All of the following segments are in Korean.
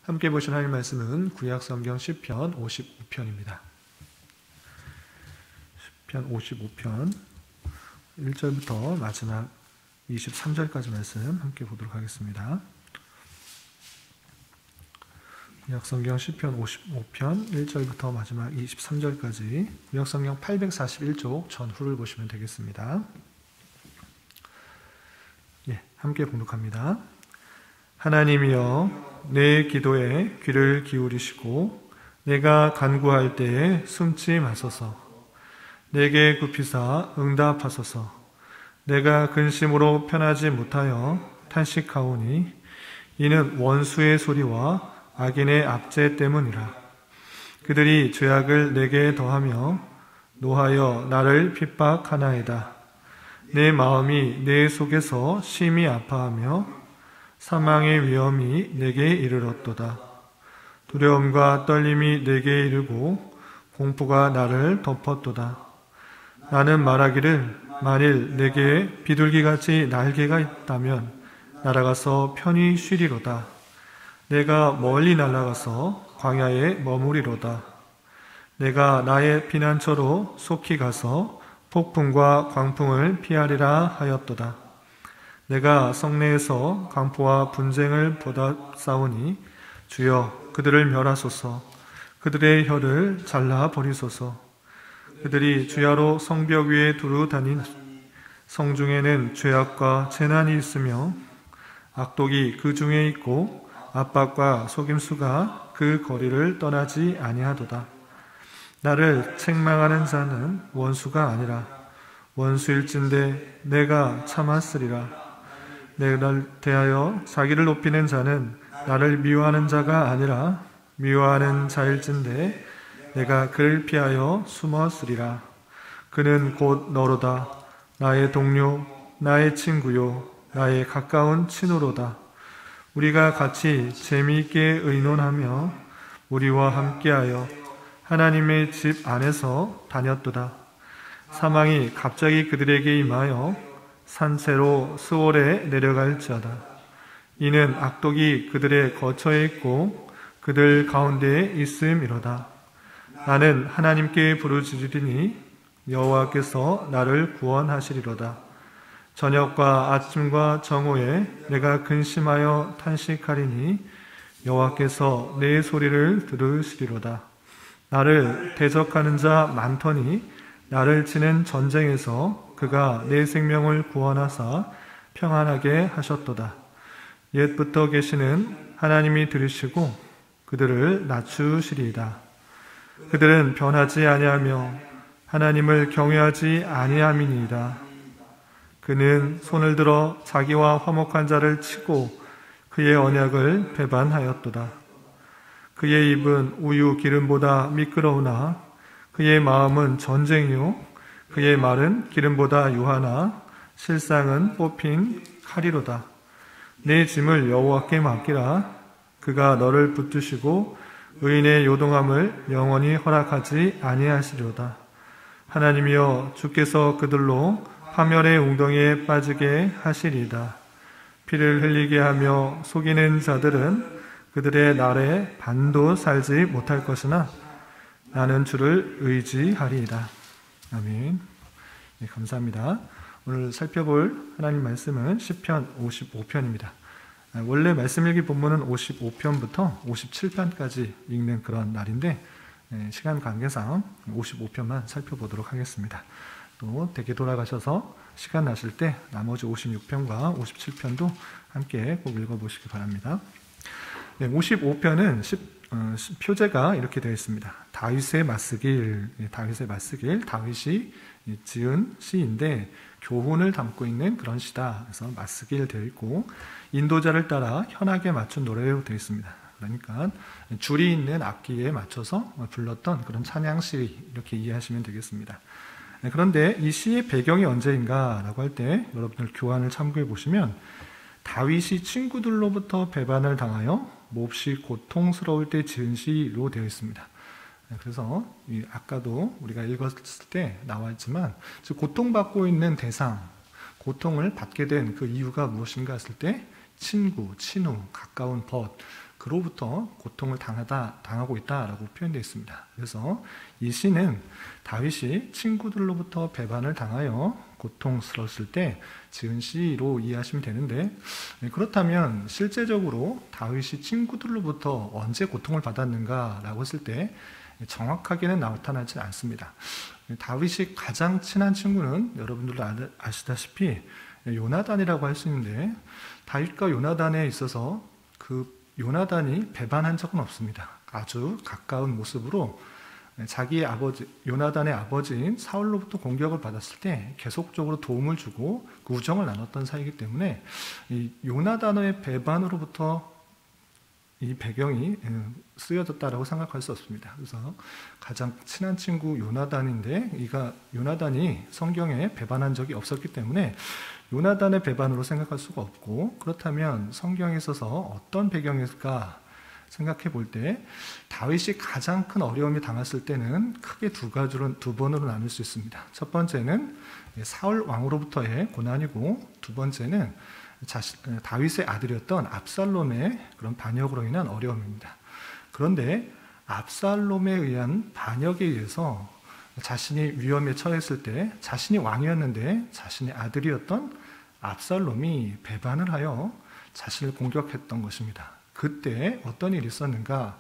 함께 보실 하나님 말씀은 구약성경 시편 55편입니다. 시편 55편 1절부터 마지막 23절까지 말씀 함께 보도록 하겠습니다. 구약성경 시편 55편 1절부터 마지막 23절까지 구약성경 841쪽 전후를 보시면 되겠습니다. 함께 봉독합니다. 하나님이여 내 기도에 귀를 기울이시고 내가 간구할 때에 숨지 마소서. 내게 굽히사 응답하소서. 내가 근심으로 편하지 못하여 탄식하오니 이는 원수의 소리와 악인의 압제 때문이라. 그들이 죄악을 내게 더하며 노하여 나를 핍박하나이다. 내 마음이 내 속에서 심히 아파하며 사망의 위험이 내게 이르렀도다. 두려움과 떨림이 내게 이르고 공포가 나를 덮었도다. 나는 말하기를 만일 내게 비둘기같이 날개가 있다면 날아가서 편히 쉬리로다. 내가 멀리 날아가서 광야에 머무리로다. 내가 나의 피난처로 속히 가서 폭풍과 광풍을 피하리라 하였도다. 내가 성내에서 강포와 분쟁을 보다 싸우니 주여 그들을 멸하소서. 그들의 혀를 잘라 버리소서. 그들이 주야로 성벽 위에 두루 다니니 성중에는 죄악과 재난이 있으며 악독이 그 중에 있고 압박과 속임수가 그 거리를 떠나지 아니하도다. 나를 책망하는 자는 원수가 아니라 원수일진데 내가 참았으리라. 내를 대하여 자기를 높이는 자는 나를 미워하는 자가 아니라 미워하는 자일진데 내가 그를 피하여 숨었으리라. 그는 곧 너로다. 나의 동료, 나의 친구요, 나의 가까운 친구로다. 우리가 같이 재미있게 의논하며 우리와 함께하여 하나님의 집 안에서 다녔도다. 사망이 갑자기 그들에게 임하여 산채로 스올에 내려갈지어다. 이는 악독이 그들의 거처에 있고 그들 가운데에 있음이로다. 나는 하나님께 부르짖으리니 여호와께서 나를 구원하시리로다. 저녁과 아침과 정오에 내가 근심하여 탄식하리니 여호와께서 내 소리를 들으시리로다. 나를 대적하는 자 많더니 나를 치는 전쟁에서 그가 내 생명을 구원하사 평안하게 하셨도다. 옛부터 계시는 하나님이 들으시고 그들을 낮추시리이다. 그들은 변하지 아니하며 하나님을 경외하지 아니함이니이다. 그는 손을 들어 자기와 화목한 자를 치고 그의 언약을 배반하였도다. 그의 입은 우유 기름보다 미끄러우나 그의 마음은 전쟁이요 그의 말은 기름보다 유하나 실상은 뽑힌 칼이로다. 내 짐을 여호와께 맡기라. 그가 너를 붙드시고 의인의 요동함을 영원히 허락하지 아니하시리로다. 하나님이여 주께서 그들로 파멸의 웅덩이에 빠지게 하시리이다. 피를 흘리게 하며 속이는 자들은 그들의 날에 반도 살지 못할 것이나 나는 주를 의지하리이다. 아멘. 네, 감사합니다. 오늘 살펴볼 하나님 말씀은 시편 55편입니다. 원래 말씀 읽기 본문은 55편부터 57편까지 읽는 그런 날인데 시간 관계상 55편만 살펴보도록 하겠습니다. 또 댁에 돌아가셔서 시간 나실 때 나머지 56편과 57편도 함께 꼭 읽어보시기 바랍니다. 네, 55편은 표제가 이렇게 되어 있습니다. 다윗의 맞쓰길, 다윗이 지은 시인데 교훈을 담고 있는 그런 시다. 그래서 맞쓰길 되어 있고 인도자를 따라 현악에 맞춘 노래로 되어 있습니다. 그러니까 줄이 있는 악기에 맞춰서 불렀던 그런 찬양시 이렇게 이해하시면 되겠습니다. 그런데 이 시의 배경이 언제인가라고 할 때 여러분들 교환을 참고해 보시면 다윗이 친구들로부터 배반을 당하여 몹시 고통스러울 때 지은 시로 되어 있습니다. 그래서 아까도 우리가 읽었을 때 나와 있지만 고통받고 있는 대상, 고통을 받게 된 그 이유가 무엇인가 했을 때 친구, 친후, 가까운 벗, 그로부터 고통을 당하고 있다라고 표현되어 있습니다. 그래서 이 시는 다윗이 친구들로부터 배반을 당하여 고통스러웠을 때 지은 시로 이해하시면 되는데, 그렇다면 실제적으로 다윗이 친구들로부터 언제 고통을 받았는가라고 했을 때 정확하게는 나타나지 않습니다. 다윗이 가장 친한 친구는 여러분들도 아시다시피 요나단이라고 할 수 있는데, 다윗과 요나단에 있어서 그 요나단이 배반한 적은 없습니다. 아주 가까운 모습으로 자기의 아버지, 요나단의 아버지인 사울로부터 공격을 받았을 때 계속적으로 도움을 주고 그 우정을 나눴던 사이이기 때문에 이 요나단의 배반으로부터 이 배경이 쓰여졌다라고 생각할 수 없습니다. 그래서 가장 친한 친구 요나단인데, 요나단이 성경에 배반한 적이 없었기 때문에 요나단의 배반으로 생각할 수가 없고, 그렇다면 성경에 있어서 어떤 배경일까 생각해 볼 때 다윗이 가장 큰 어려움이 당했을 때는 크게 두 번으로 나눌 수 있습니다. 첫 번째는 사울 왕으로부터의 고난이고, 두 번째는 다윗의 아들이었던 압살롬의 그런 반역으로 인한 어려움입니다. 그런데 압살롬에 의한 반역에 의해서 자신이 위험에 처했을 때, 자신이 왕이었는데 자신의 아들이었던 압살롬이 배반을 하여 자신을 공격했던 것입니다. 그때 어떤 일이 있었는가?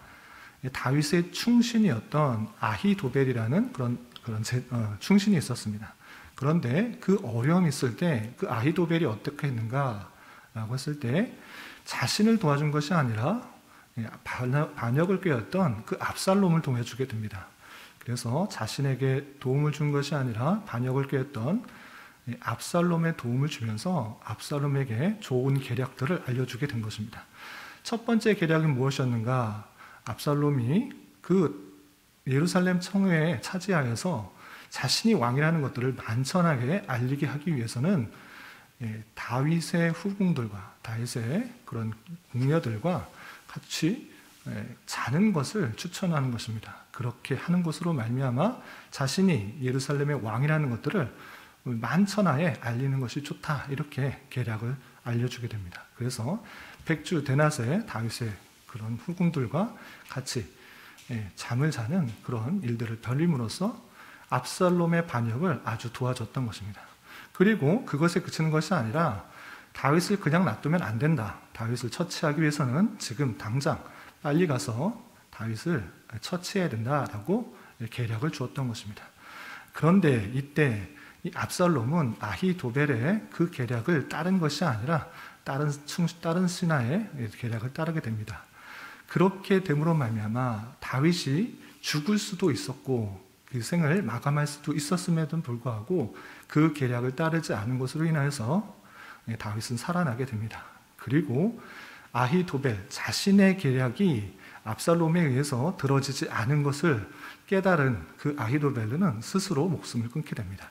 다윗의 충신이었던 아히도벨이라는 그런 충신이 있었습니다. 그런데 그 어려움이 있을 때 그 아히도벨이 어떻게 했는가라고 했을 때, 자신을 도와준 것이 아니라 반역을 꾀었던 그 압살롬을 도와주게 됩니다. 그래서 자신에게 도움을 준 것이 아니라 반역을 꾀었던 압살롬에 도움을 주면서 압살롬에게 좋은 계략들을 알려주게 된 것입니다. 첫 번째 계략이 무엇이었는가? 압살롬이 그 예루살렘 청회에 차지하여서 자신이 왕이라는 것들을 만천하게 알리게 하기 위해서는 다윗의 후궁들과 다윗의 그런 궁녀들과 같이 자는 것을 추천하는 것입니다. 그렇게 하는 것으로 말미암아 자신이 예루살렘의 왕이라는 것들을 만천하에 알리는 것이 좋다, 이렇게 계략을 알려주게 됩니다. 그래서 백주 대낮에 다윗의 그런 후궁들과 같이 잠을 자는 그런 일들을 벌임으로써 압살롬의 반역을 아주 도와줬던 것입니다. 그리고 그것에 그치는 것이 아니라 다윗을 그냥 놔두면 안 된다. 다윗을 처치하기 위해서는 지금 당장 빨리 가서 다윗을 처치해야 된다라고 계략을 주었던 것입니다. 그런데 이때 이 압살롬은 아히도벨의 그 계략을 따른 것이 아니라 다른 신하의 계략을 따르게 됩니다. 그렇게 됨으로 말미암아 다윗이 죽을 수도 있었고 그 생을 마감할 수도 있었음에도 불구하고 그 계략을 따르지 않은 것으로 인하여서 다윗은 살아나게 됩니다. 그리고 아히도벨 자신의 계략이 압살롬에 의해서 들어지지 않은 것을 깨달은 그 아히도벨은 스스로 목숨을 끊게 됩니다.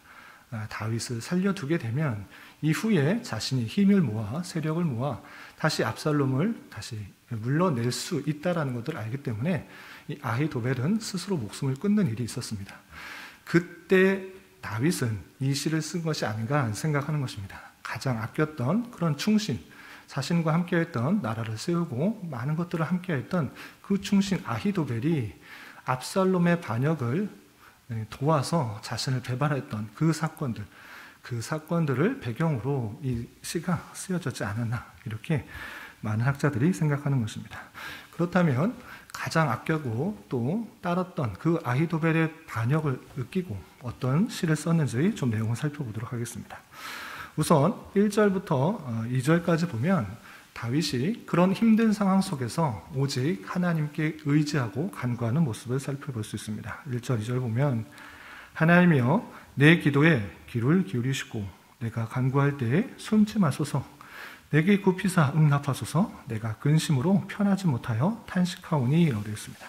다윗을 살려두게 되면 이후에 자신이 힘을 모아 세력을 모아 다시 압살롬을 다시 물러낼 수 있다는 것을 알기 때문에 이 아히도벨은 스스로 목숨을 끊는 일이 있었습니다. 그때 다윗은 이 시를 쓴 것이 아닌가 생각하는 것입니다. 가장 아꼈던 그런 충신, 자신과 함께했던 나라를 세우고 많은 것들을 함께했던 그 충신 아히도벨이 압살롬의 반역을 도와서 자신을 배반했던 그 사건들을 배경으로 이 시가 쓰여졌지 않았나, 이렇게 많은 학자들이 생각하는 것입니다. 그렇다면 가장 아끼고 또 따랐던 그 아히도벨의 반역을 느끼고 어떤 시를 썼는지 좀 내용을 살펴보도록 하겠습니다. 우선 1절부터 2절까지 보면 다윗이 그런 힘든 상황 속에서 오직 하나님께 의지하고 간구하는 모습을 살펴볼 수 있습니다. 1절, 2절 보면 하나님이여 내 기도에 귀를 기울이시고 내가 간구할 때에 숨지 마소서. 내게 굽히사 응답하소서. 내가 근심으로 편하지 못하여 탄식하오니 라고 되어 있습니다.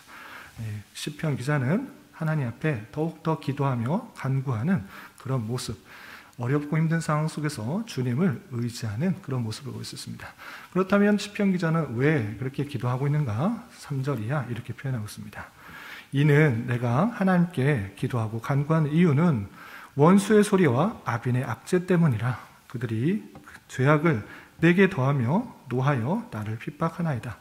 시편 기자는 하나님 앞에 더욱더 기도하며 간구하는 그런 모습, 어렵고 힘든 상황 속에서 주님을 의지하는 그런 모습을 볼 수 있습니다. 그렇다면 시편 기자는 왜 그렇게 기도하고 있는가? 3절 이하 이렇게 표현하고 있습니다. 이는 내가 하나님께 기도하고 간구하는 이유는 원수의 소리와 악인의 악재 때문이라. 그들이 죄악을 내게 더하며 노하여 나를 핍박하나이다.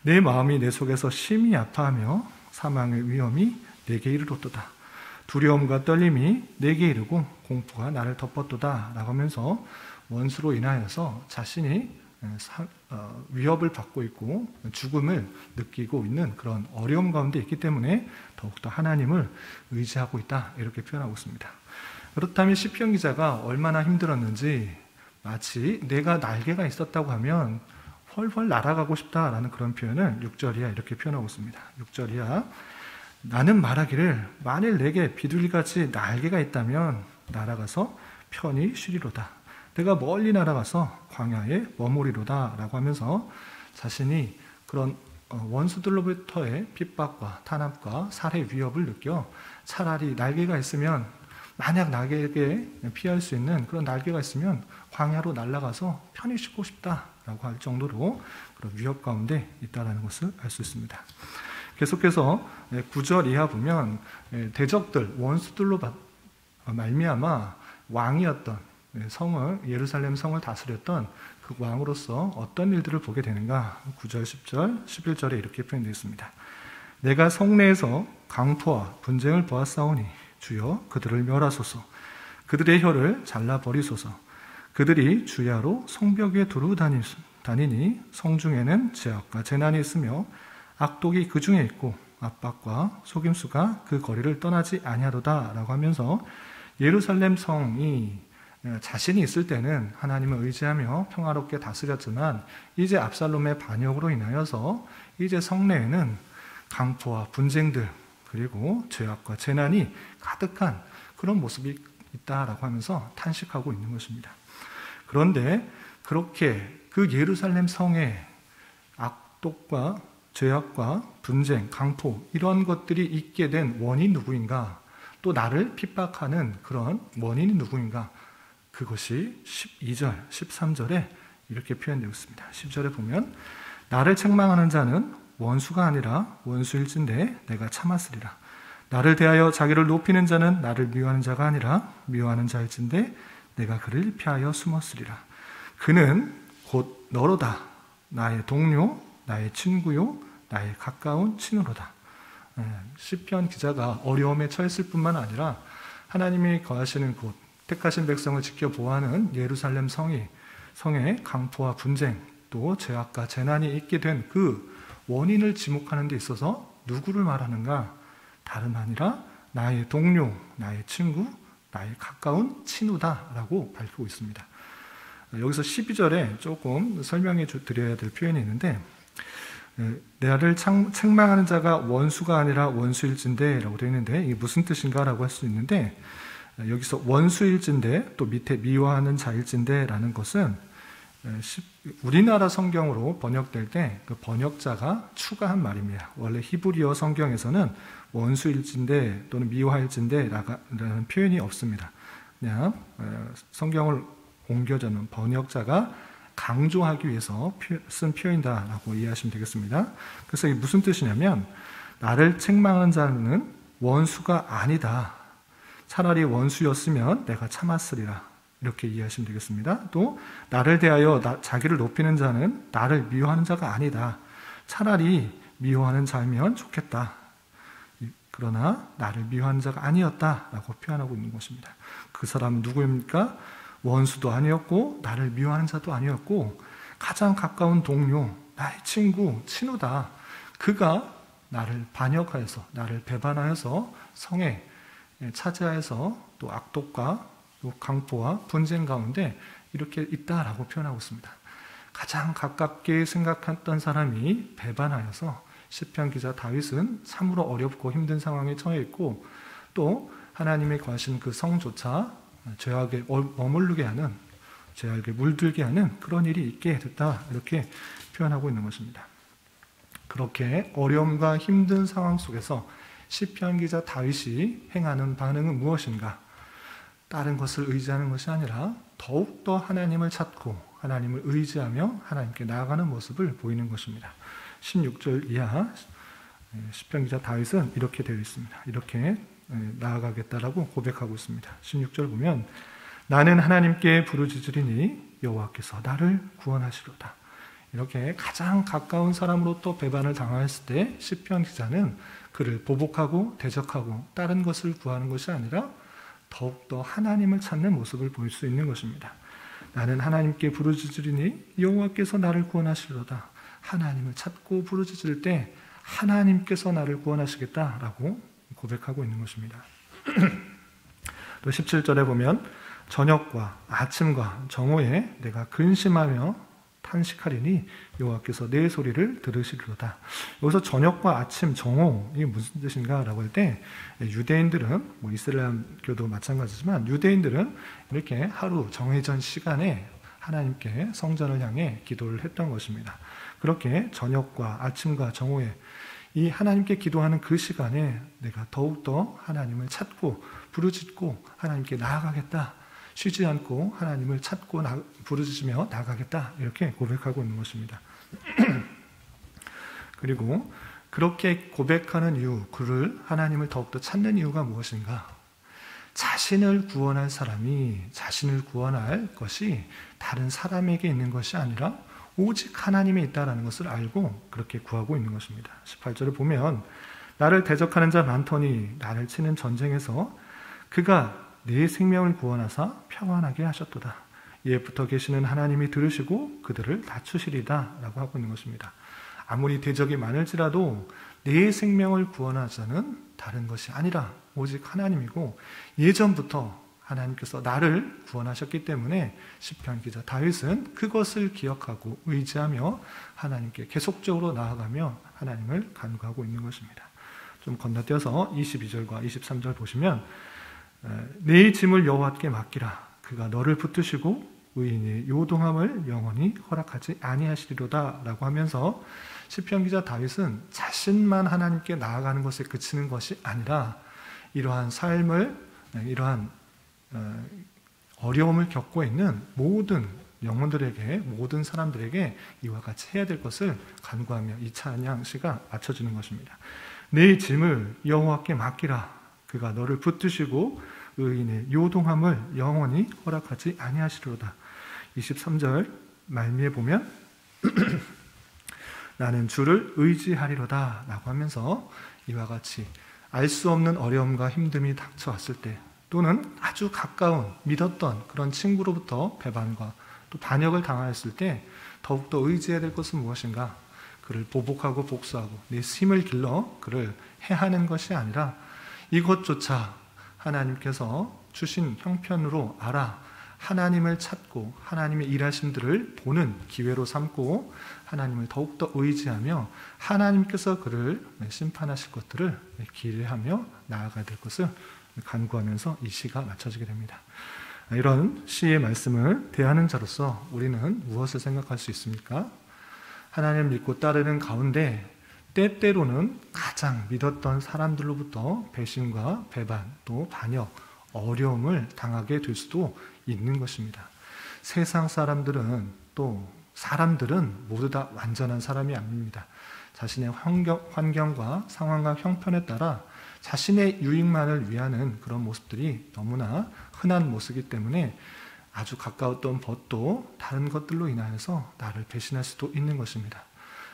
내 마음이 내 속에서 심히 아파하며 사망의 위험이 내게 이르렀도다. 두려움과 떨림이 내게 이르고 공포가 나를 덮었도다 라고 하면서 원수로 인하여서 자신이 위협을 받고 있고 죽음을 느끼고 있는 그런 어려움 가운데 있기 때문에 더욱더 하나님을 의지하고 있다, 이렇게 표현하고 있습니다. 그렇다면 시편 기자가 얼마나 힘들었는지, 마치 내가 날개가 있었다고 하면 훨훨 날아가고 싶다라는 그런 표현을 6절 이하 이렇게 표현하고 있습니다. 6절 이하, 나는 말하기를 만일 내게 비둘기같이 날개가 있다면 날아가서 편히 쉬리로다. 내가 멀리 날아가서 광야에 머무리로다 라고 하면서 자신이 그런 원수들로부터의 핍박과 탄압과 살해 위협을 느껴 차라리 날개가 있으면, 만약 나에게 피할 수 있는 그런 날개가 있으면 광야로 날아가서 편히 쉬고 싶다라고 할 정도로 그런 위협 가운데 있다는 것을 알 수 있습니다. 계속해서 9절 이하 보면 대적들, 원수들로 말미암아 왕이었던 성을, 예루살렘 성을 다스렸던 그 왕으로서 어떤 일들을 보게 되는가. 9절, 10절, 11절에 이렇게 표현되어 있습니다. 내가 성내에서 강포와 분쟁을 보았사오니 주여 그들을 멸하소서. 그들의 혀를 잘라버리소서. 그들이 주야로 성벽 위에 두루 다니니 성중에는 죄악과 재난이 있으며 악독이 그 중에 있고 압박과 속임수가 그 거리를 떠나지 아니하도다 라고 하면서 예루살렘 성이 자신이 있을 때는 하나님을 의지하며 평화롭게 다스렸지만 이제 압살롬의 반역으로 인하여서 이제 성내에는 강포와 분쟁들 그리고 죄악과 재난이 가득한 그런 모습이 있다라고 하면서 탄식하고 있는 것입니다. 그런데 그렇게 그 예루살렘 성에 악독과 죄악과 분쟁, 강포 이런 것들이 있게 된 원인이 누구인가? 또 나를 핍박하는 그런 원인이 누구인가? 그것이 12절, 13절에 이렇게 표현되어 있습니다. 10절에 보면 나를 책망하는 자는 원수가 아니라 원수일진데 내가 참았으리라. 나를 대하여 자기를 높이는 자는 나를 미워하는 자가 아니라 미워하는 자일진데 내가 그를 피하여 숨었으리라. 그는 곧 너로다. 나의 동료, 나의 친구요, 나의 가까운 친으로다. 시편 기자가 어려움에 처했을 뿐만 아니라 하나님이 거하시는 곳, 택하신 백성을 지켜 보호하는 예루살렘 성의 강포와 분쟁, 또 죄악과 재난이 있게 된 그 원인을 지목하는 데 있어서 누구를 말하는가? 다름 아니라 나의 동료, 나의 친구, 나의 가까운 친우다라고 밝히고 있습니다. 여기서 12절에 조금 설명해 드려야 될 표현이 있는데, 나를 책망하는 자가 원수가 아니라 원수일진데 라고 되어 있는데 이게 무슨 뜻인가 라고 할 수 있는데, 여기서 원수일진데 또 밑에 미워하는 자일진데 라는 것은 우리나라 성경으로 번역될 때 그 번역자가 추가한 말입니다. 원래 히브리어 성경에서는 원수일진데 또는 미워할진데 라는 표현이 없습니다. 그냥 성경을 옮겨주는 번역자가 강조하기 위해서 쓴 표현이다라고 이해하시면 되겠습니다. 그래서 이게 무슨 뜻이냐면, 나를 책망하는 자는 원수가 아니다. 차라리 원수였으면 내가 참았으리라. 이렇게 이해하시면 되겠습니다. 또 나를 대하여 자기를 높이는 자는 나를 미워하는 자가 아니다. 차라리 미워하는 자면 좋겠다. 그러나 나를 미워하는 자가 아니었다라고 표현하고 있는 것입니다. 그 사람은 누구입니까? 원수도 아니었고 나를 미워하는 자도 아니었고 가장 가까운 동료, 나의 친구, 친우다. 그가 나를 반역하여서, 나를 배반하여서 성에 차지하여서 또 악독과 또 강포와 분쟁 가운데 이렇게 있다라고 표현하고 있습니다. 가장 가깝게 생각했던 사람이 배반하여서 시편 기자 다윗은 참으로 어렵고 힘든 상황에 처해 있고, 또 하나님의 거하신 그 성조차 죄악에 머무르게 하는, 죄악에 물들게 하는 그런 일이 있게 됐다, 이렇게 표현하고 있는 것입니다. 그렇게 어려움과 힘든 상황 속에서 시편 기자 다윗이 행하는 반응은 무엇인가? 다른 것을 의지하는 것이 아니라 더욱더 하나님을 찾고 하나님을 의지하며 하나님께 나아가는 모습을 보이는 것입니다. 16절 이하 시편 기자 다윗은 이렇게 되어 있습니다. 이렇게 나아가겠다라고 고백하고 있습니다. 16절 보면 나는 하나님께 부르짖으리니 여호와께서 나를 구원하시로다. 이렇게 가장 가까운 사람으로부터 배반을 당하였을 때 시편 기자는 그를 보복하고 대적하고 다른 것을 구하는 것이 아니라 더욱더 하나님을 찾는 모습을 보일 수 있는 것입니다. 나는 하나님께 부르짖으리니 여호와께서 나를 구원하시리로다. 하나님을 찾고 부르짖을 때 하나님께서 나를 구원하시겠다라고 고백하고 있는 것입니다. 또 17절에 보면 저녁과 아침과 정오에 내가 근심하며 탄식하리니 여호와께서 내 소리를 들으시리로다. 여기서 저녁과 아침, 정오 이게 무슨 뜻인가라고 할 때 유대인들은 이슬람교도 마찬가지지만 유대인들은 이렇게 하루 정해진 시간에 하나님께 성전을 향해 기도를 했던 것입니다. 그렇게 저녁과 아침과 정오에 이 하나님께 기도하는 그 시간에 내가 더욱더 하나님을 찾고 부르짖고 하나님께 나아가겠다. 쉬지 않고 하나님을 찾고 부르짖으며 나아가겠다. 이렇게 고백하고 있는 것입니다. 그리고 그렇게 고백하는 이유, 그를 하나님을 더욱더 찾는 이유가 무엇인가? 자신을 구원할 사람이 자신을 구원할 것이 다른 사람에게 있는 것이 아니라 오직 하나님에 있다라는 것을 알고 그렇게 구하고 있는 것입니다. 18절을 보면 나를 대적하는 자 많더니 나를 치는 전쟁에서 그가 내 생명을 구원하사 평안하게 하셨도다. 이에 붙어 계시는 하나님이 들으시고 그들을 다투시리다 라고 하고 있는 것입니다. 아무리 대적이 많을지라도 내 생명을 구원하자는 다른 것이 아니라 오직 하나님이고 예전부터 하나님께서 나를 구원하셨기 때문에 시편 기자 다윗은 그것을 기억하고 의지하며 하나님께 계속적으로 나아가며 하나님을 간구하고 있는 것입니다. 좀 건너뛰어서 22절과 23절 보시면 내 짐을 여호와께 맡기라. 그가 너를 붙드시고 의인의 요동함을 영원히 허락하지 아니하시리로다 라고 하면서 시편 기자 다윗은 자신만 하나님께 나아가는 것에 그치는 것이 아니라 이러한 삶을 이러한 어려움을 겪고 있는 모든 영혼들에게 모든 사람들에게 이와 같이 해야 될 것을 간구하며 이 찬양시가 맞춰주는 것입니다. 내 짐을 여호와께 맡기라. 그가 너를 붙드시고 의인의 요동함을 영원히 허락하지 아니하시리로다. 23절 말미에 보면 나는 주를 의지하리로다 라고 하면서 이와 같이 알 수 없는 어려움과 힘듦이 닥쳐왔을 때 또는 아주 가까운 믿었던 그런 친구로부터 배반과 또 반역을 당하였을 때 더욱더 의지해야 될 것은 무엇인가? 그를 보복하고 복수하고 내 힘을 길러 그를 해하는 것이 아니라 이것조차 하나님께서 주신 형편으로 알아 하나님을 찾고 하나님의 일하심들을 보는 기회로 삼고 하나님을 더욱더 의지하며 하나님께서 그를 심판하실 것들을 기대하며 나아가야 될 것을 간구하면서 이 시가 맞춰지게 됩니다. 이런 시의 말씀을 대하는 자로서 우리는 무엇을 생각할 수 있습니까? 하나님을 믿고 따르는 가운데 때때로는 가장 믿었던 사람들로부터 배신과 배반 또 반역, 어려움을 당하게 될 수도 있는 것입니다. 세상 사람들은 또 사람들은 모두 다 완전한 사람이 아닙니다. 자신의 환경과 상황과 형편에 따라 자신의 유익만을 위하는 그런 모습들이 너무나 흔한 모습이기 때문에 아주 가까웠던 벗도 다른 것들로 인하여서 나를 배신할 수도 있는 것입니다.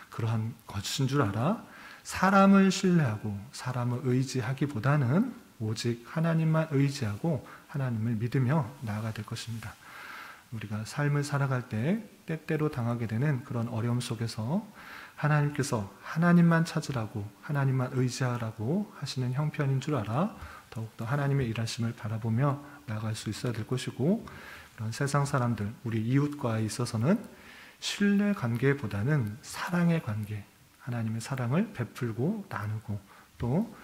그러한 것인 줄 알아 사람을 신뢰하고 사람을 의지하기보다는 오직 하나님만 의지하고 하나님을 믿으며 나아가야 될 것입니다. 우리가 삶을 살아갈 때 때때로 당하게 되는 그런 어려움 속에서 하나님께서 하나님만 찾으라고 하나님만 의지하라고 하시는 형편인 줄 알아 더욱더 하나님의 일하심을 바라보며 나아갈 수 있어야 될 것이고 그런 세상 사람들, 우리 이웃과에 있어서는 신뢰 관계보다는 사랑의 관계, 하나님의 사랑을 베풀고 나누고 또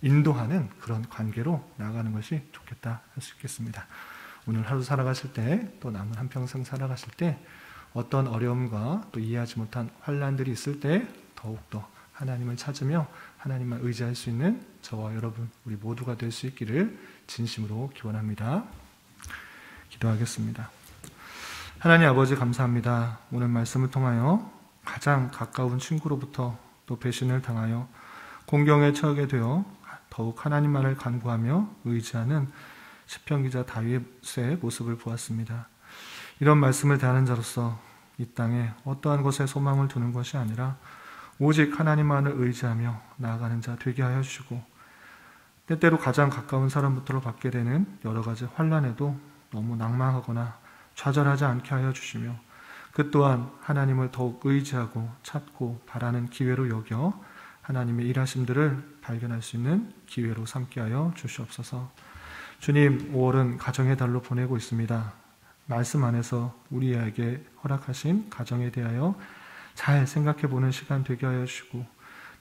인도하는 그런 관계로 나아가는 것이 좋겠다 할 수 있겠습니다. 오늘 하루 살아가실 때 또 남은 한평생 살아가실 때 어떤 어려움과 또 이해하지 못한 환난들이 있을 때 더욱더 하나님을 찾으며 하나님만 의지할 수 있는 저와 여러분 우리 모두가 될 수 있기를 진심으로 기원합니다. 기도하겠습니다. 하나님 아버지 감사합니다. 오늘 말씀을 통하여 가장 가까운 친구로부터 또 배신을 당하여 공경에 처하게 되어 더욱 하나님만을 간구하며 의지하는 시편 기자 다윗의 모습을 보았습니다. 이런 말씀을 대하는 자로서 이 땅에 어떠한 것에 소망을 두는 것이 아니라 오직 하나님만을 의지하며 나아가는 자 되게 하여 주시고, 때때로 가장 가까운 사람부터 받게 되는 여러 가지 환난에도 너무 낭망하거나 좌절하지 않게 하여 주시며, 그 또한 하나님을 더욱 의지하고 찾고 바라는 기회로 여겨 하나님의 일하심들을 발견할 수 있는 기회로 삼게 하여 주시옵소서. 주님, 5월은 가정의 달로 보내고 있습니다. 말씀 안에서 우리에게 허락하신 가정에 대하여 잘 생각해보는 시간 되게 하여 주시고,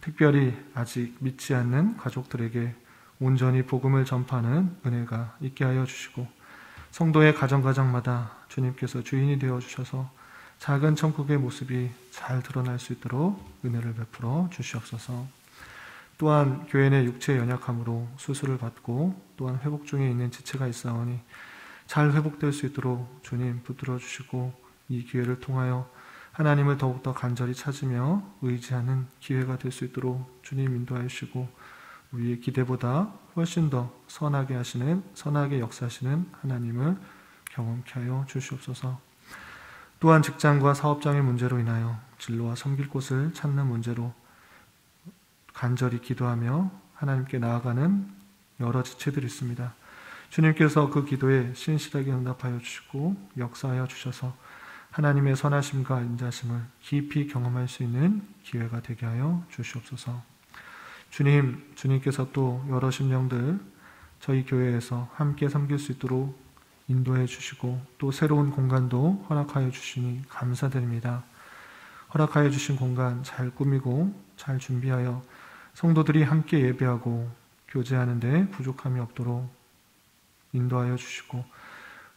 특별히 아직 믿지 않는 가족들에게 온전히 복음을 전파하는 은혜가 있게 하여 주시고, 성도의 가정마다 주님께서 주인이 되어 주셔서 작은 천국의 모습이 잘 드러날 수 있도록 은혜를 베풀어 주시옵소서. 또한 교회 내 육체의 연약함으로 수술을 받고 또한 회복 중에 있는 지체가 있사오니 잘 회복될 수 있도록 주님 붙들어 주시고, 이 기회를 통하여 하나님을 더욱더 간절히 찾으며 의지하는 기회가 될 수 있도록 주님 인도하여 주시고, 우리의 기대보다 훨씬 더 선하게 역사하시는 하나님을 경험케 하여 주시옵소서. 또한 직장과 사업장의 문제로 인하여 진로와 섬길 곳을 찾는 문제로 간절히 기도하며 하나님께 나아가는 여러 지체들이 있습니다. 주님께서 그 기도에 신실하게 응답하여 주시고 역사하여 주셔서 하나님의 선하심과 인자심을 깊이 경험할 수 있는 기회가 되게 하여 주시옵소서. 주님께서 또 여러 심령들 저희 교회에서 함께 섬길 수 있도록 인도해 주시고 또 새로운 공간도 허락하여 주시니 감사드립니다. 허락하여 주신 공간 잘 꾸미고 잘 준비하여 성도들이 함께 예배하고 교제하는 데 부족함이 없도록 인도하여 주시고,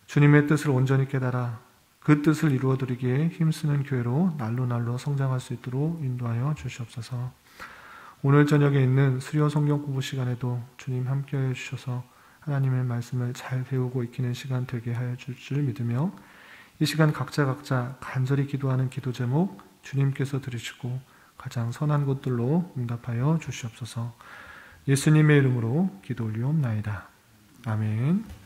주님의 뜻을 온전히 깨달아 그 뜻을 이루어드리기에 힘쓰는 교회로 날로 성장할 수 있도록 인도하여 주시옵소서. 오늘 저녁에 있는 수요 성경 공부 시간에도 주님 함께하여 주셔서 하나님의 말씀을 잘 배우고 익히는 시간 되게 하여 줄 줄 믿으며, 이 시간 각자 간절히 기도하는 기도 제목 주님께서 들으시고 가장 선한 것들로 응답하여 주시옵소서. 예수님의 이름으로 기도 올리옵나이다. 아멘.